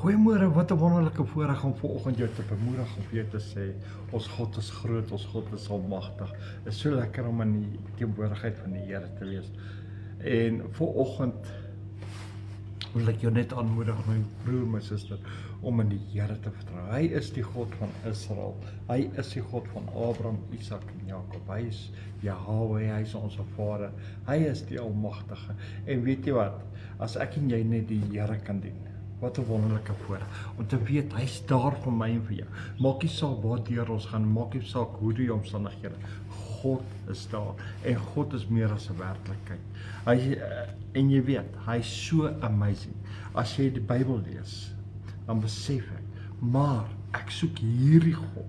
Goeiemôre, wat 'n wonderlike voorreg om vanoggend jou te bemoedig om vir jou te sê, ons God is groot, ons God is almagtig. Dit is so lekker om in die teenwoordigheid van die Here te wees. En vanoggend wil ek jou net aanmoedig, my broer, my suster, om in die Here te vertrou. Hy is die God van Israel. Hy is die God van Abraham, Isak en Jakob. Hy is Jahweh, hy is ons Vader. Hy is die Almagtige. En weet jy wat? As ek en jy net die Here kan dien, wat 'n wonderlike voorreg om te weet hy's daar vir my en vir jou. Maak nie saak waar ons gaan, maak nie saak hoe die omstandighede. God is daar en God is meer as 'n werklikheid. En jy weet, hy's so amazing. As jy die Bybel lees, dan besef ek, maar ek soek hierdie God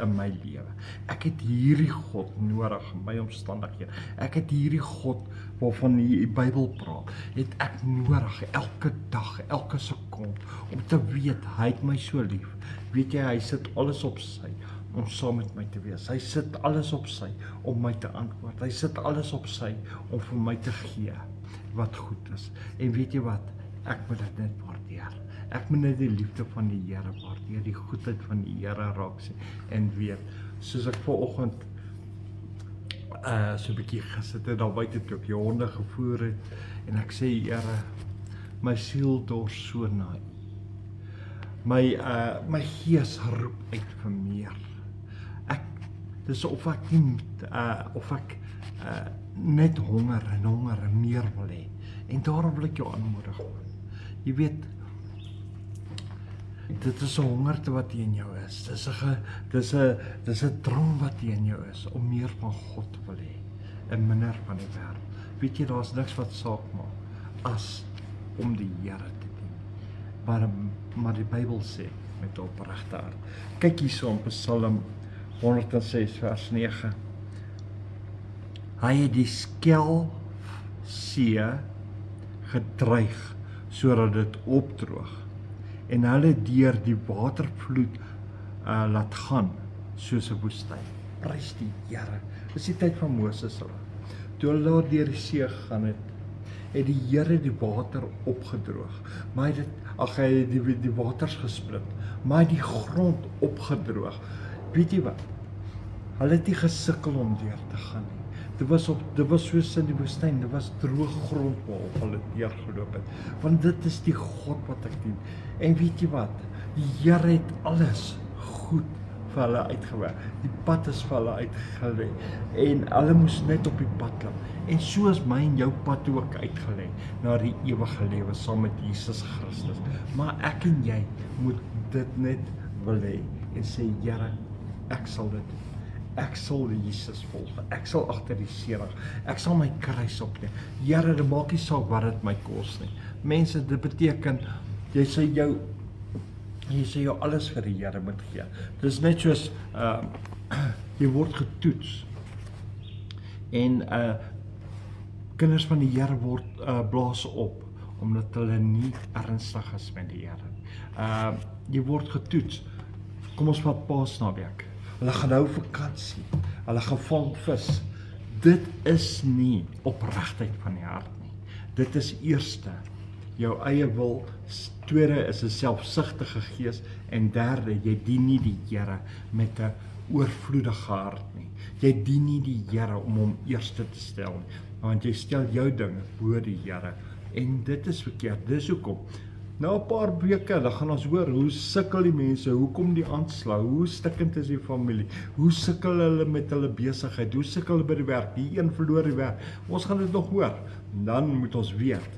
in my lewe. Ek het hierdie God nodig in my omstandighede. Ek het hierdie God waarvan die Bybel praat, het ek nodig elke dag, elke sekonde, om te weet, hy het my so lief. Weet jy, hy sit alles op sy, om saam met my te wees. Hy sit alles op sy, om my te antwoord. Hy sit alles op sy, om vir my te gee, wat goed is. En weet jy wat, ek moet dit net waardeer. Ek moet net die liefde van die Here waardeer, die goedheid van die Here raak sien, en weet, soos ek vanoggend so 'n bietjie gesit het, daar buite toe ek die honde gevoer het, en ek sê, Here, my siel dors so na U. My gees roep uit vir meer. Dis of ek nie, of ek net honger en meer wil hê. En daarom wil ek jou aanmoedig. Jy weet, dit is 'n hongerte wat in jou is. Dis 'n drang wat in jou is om meer van God te wil hê en minder van die wêreld. Weet jy, daar's niks wat saak maak as om die Here te dien. Maar die Bybel sê met opregte hart. Kyk hierso in Psalm 106 vers 9. Hy het die skel see gedreig sodat dit opdroog en hulle deur die watervloed laat gaan soos 'n woestyn. Prys die Here. Dis die tyd van Moses hulle. Toe hulle daar deur die see gegaan het die Here die water opgedroog. Maar hy het die waters gesplit, maar hy het die grond opgedroog. Weet jy wat? Hulle het nie gesukkel om deur te gaan nie. Dit was soos in die woestyn, dit was droë grond waarop hulle deurgeloop het. Want dit is die God wat ek dien. En weet jy wat? Die Here het alles goed vir hulle uitgewerk. Die pad is vir hulle uitgelê. En hulle moes net op die pad loop. En so is my en jou pad ook uitgelê na die ewige lewe saam met Jesus Christus. Maar ek en jy moet dit net wil hê en sê, Here, ek sal dit doen. Ek sal Jesus volg. Ek sal agter die seerig. Ek sal my kruis opneem. Here, dit maak nie saak wat dit my kos nie. Mense, dit beteken jy sê jou alles vir die Here moet gee. Dit is net soos jy word getoets. En kinders van die Here word blaas op omdat hulle nie ernstig is met die Here. Jy word getoets. Kom ons vat Paasnaweek. Hulle gaan nou vakansie. Hulle gaan vang vis. Dit is nie opregtheid van die hart nie. Dit is eerste jou eie wil, tweede is 'n selfsugtige gees en derde, jy dien nie die Here met 'n oorvloedige hart nie. Jy dien nie die Here om hom eerste te stel nie, want jy stel jou dinge bo die Here en dit is verkeerd. Dis hoekom na 'n paar weke, dan gaan ons hoor hoe sukkel die mense, hoe kom die aanslag, hoe stikkend is die familie, hoe sukkel hulle met hulle besigheid, hoe sukkel hulle by die werk, die een verloor die werk. Ons gaan dit nog hoor. Dan moet ons weet,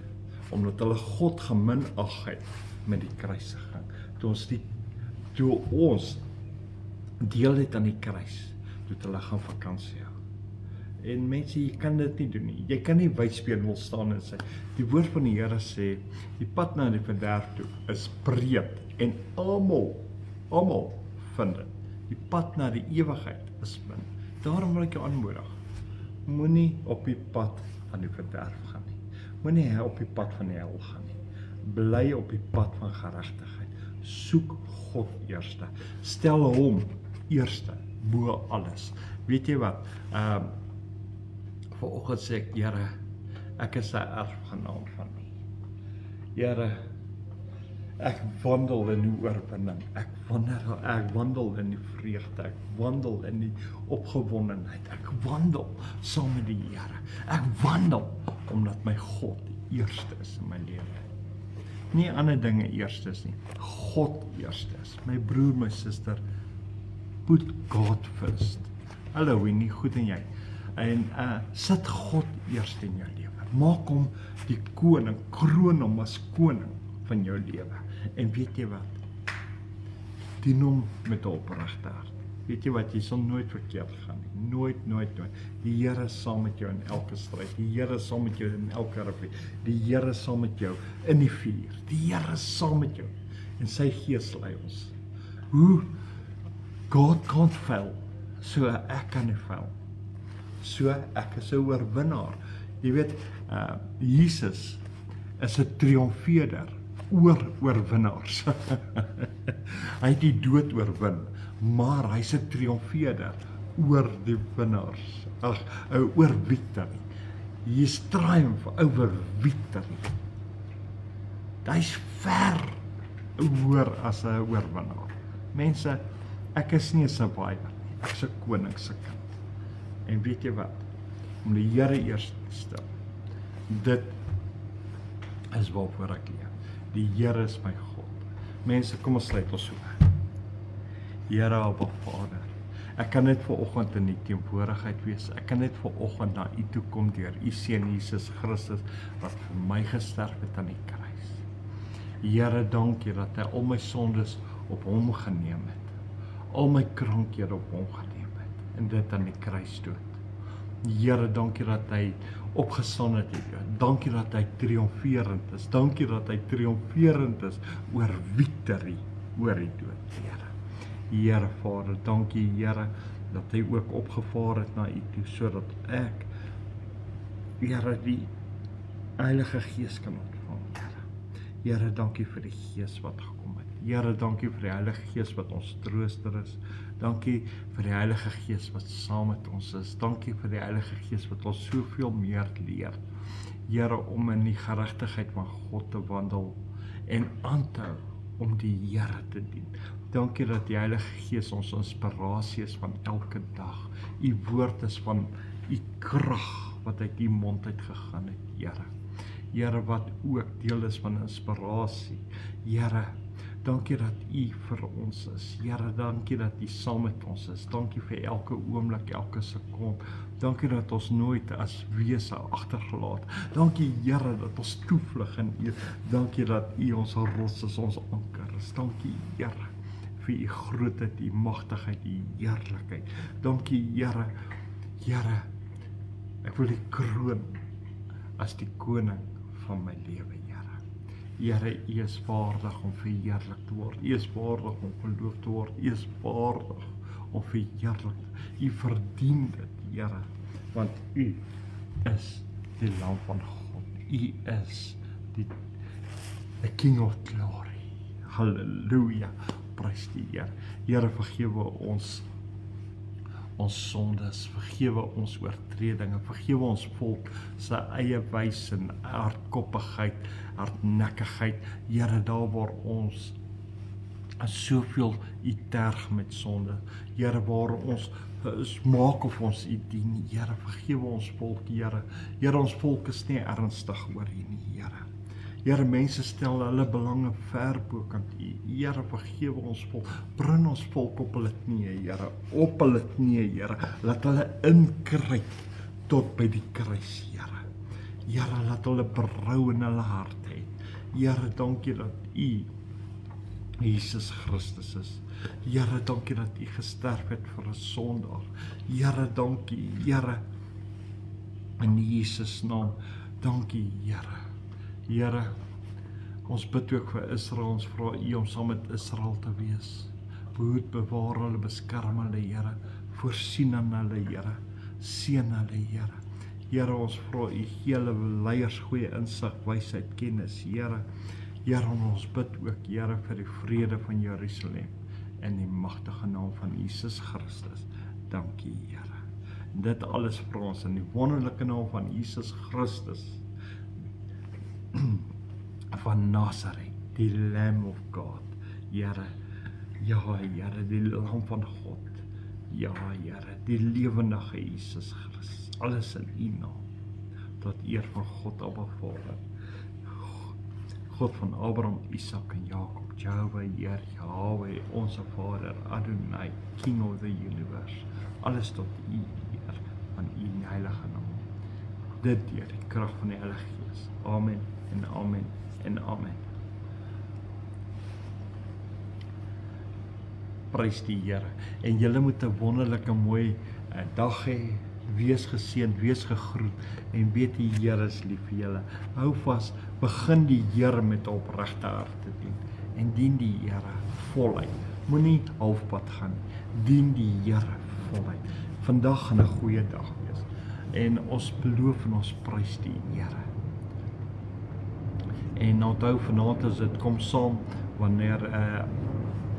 omdat hulle God geminag het met die kruisiging. Toe ons deel het aan die kruis, toe hulle gaan vakansie hou. En mense, jy kan dit nie doen nie. Jy kan nie wydspeen wil staan en sê, die woord van die Here sê, die pad na die verderf toe is breed en almal vind dit. Die pad na die ewigheid is min. Daarom wil ek jou aanmoedig. Moenie op die pad van die verderf gaan nie. Moenie op die pad van die hel gaan nie. Bly op die pad van geregtigheid. Soek God eerste. Stel hom eerste bo alles. Weet jy wat? Vanoggend sê ek, Here, ek is 'n erfgenaam van U. Here, Ek wandel in die oorwinning. Ek wandel in die vreugde. Ek wandel in die opgewondenheid. Ek wandel saam met die Here. Ek wandel omdat my God die eerste is in my lewe. Nie ander dinge eerste is nie. God eerste is. My broer, my suster, put God first. Hallo, nie goed en jy. En sit God eerste in jou lewe. Maak hom die koning, kroon hom as koning van jou lewe. En weet jy wat? Dien hom met 'n opregte hart. Weet jy wat? Jy sal nooit verkeerd gaan nie. Nooit, nooit, nooit. Die Here is saam met jou in elke stryd. Die Here is saam met jou in elke rivier. Die Here is saam met jou in die vuur. Die Here is saam met jou. En sy Gees lei ons. Hoe? God can't fail. So ek kan nie fail. So ek is 'n oorwinnaar. Jy weet, Jesus is 'n triomfeerder oor oorwinnaars. Hy het die dood oorwin, maar hy's 'n triomfeerder oor die winnaars. Oor victory. He's triumph over victory. Hy's ver hoër as 'n oorwinnaar. Mense, ek is nie 'n survivor nie. Ek is 'n koning se kind. En weet jy wat? Om die Here eers te stel. Dit is waarvoor ek leef. Die Here is my God. Mense, kom ons sluit ons oë. Here, Abba Vader, ek kan net vanoggend in die teenwoordigheid wees. Ek kan net vanoggend na U toe kom deur U Seun Jesus Christus wat vir my gesterf het aan die kruis. Here, dankie dat hy al my sondes op hom geneem het. Al my krankhede op hom geneem het. En dit aan die kruis dood. Here, dankie dat hy opgestaan het. Dankie dat hy triomferend is. Dankie dat hy triomferend is oor victory, oor die dood, Here. Here Vader, dankie Here, dat hy ook opgevaar het na U toe, sodat ek, Here, die Heilige Gees kan ontvang, Here. Here, dankie vir die Gees wat gekom het. Here, dankie vir die Heilige Gees wat ons trooster is. Dankie vir die Heilige Gees wat saam met ons is. Dankie vir die Heilige Gees wat ons soveel meer leer. Here, om in die geregtigheid van God te wandel en aan te hou om die Here te dien. Dankie dat die Heilige Gees ons inspirasie is van elke dag. U woord is van U krag wat uit U mond uit gegaan het, Here. Here, wat ook deel is van inspirasie. Here, dankie dat U vir ons is. Here, dankie dat U saam met ons is. Dankie vir elke oomblik, elke sekonde. Dankie dat ons nooit as wese agtergelaat. Dankie Here dat ons toevlug in U. Dankie dat U ons rots is, ons anker is. Dankie Here vir U grootheid, U magtigheid, U heerlikheid. Dankie Here. Here, ek wil U kroon as die koning van my lewe, Here. Here, U is waardig om verheerlik te word. U is waardig om geloof te word. U is waardig om verheerlik. U verdien dit, Here, want U is die Lam van God. U is the King of Glory. Halleluja. Prys die Here. Here, vergewe ons sondes, vergewe ons oortredinge, vergewe ons volk sy eie wys en hardkoppigheid, hardnekkigheid. Here, daar waar ons soveel U terg met sonde. Here, waar ons maak of ons U dien. Here, vergewe ons volk, Here. Here, ons volk is nie ernstig oor U nie, Here. Here, mense stel hulle belange ver bokant U. Here, vergewe ons volk. Bring ons volk op hulle knieë, Here. Op hulle knieë, Here. Laat hulle inkruip tot by die kruis, Here. Here, laat hulle berou in hulle hart hê. Here, dankie dat U Jesus Christus is. Here, dankie dat U gesterf het vir 'n sondaar. Here, dankie, Here. In Jesus naam, dankie, Here. Here, ons bid ook vir Israel, ons vra U om saam met Israel te wees. Behoed, bewaar hulle, beskerm hulle, Here. Voorsien aan hulle, Here. Seën hulle, Here. Here, ons vra U gee hulle leiers goeie insig, wysheid, kennis, Here. Here, ons bid ook, Here, vir die vrede van Jerusalem in die magtige naam van Jesus Christus. Dankie, Here. Dit alles vra ons in die wonderlike naam van Jesus Christus van Nazareth, die Lamb of God. Here, ja Here, die Lam van God. Ja Here, die lewendige Jesus Christus. Alles in U naam. Tot eer van God Abba Vader. God van Abraham, Isak en Jakob, Jehovah, Heer, Yahweh, onze Vader, Adonai, King of the Universe. Alles tot U, Heer, van U heilige naam. Dit deur die krag van die Heilige Gees. Amen en amen en amen. Prys die Here. En julle moet 'n wonderlike mooi dag hê. Wees geseënd, wees gegroet en weet die Here is lief vir julle. Hou vas, begin die Here met 'n opregte hart te dien en dien die Here voluit. Moenie halfpad gaan nie. Dien die Here voluit. Vandag gaan 'n goeie dag wees. En ons beloof en ons prys die Here. En onthou vanaand as dit kom saam wanneer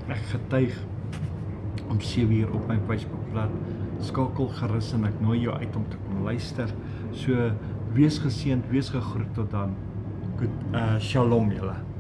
ek getuig om 7 uur op my Facebookblad. Skakel gerus en ek nooi jou uit om te kom luister. So wees geseënd, wees gegroet tot dan. Shalom julle.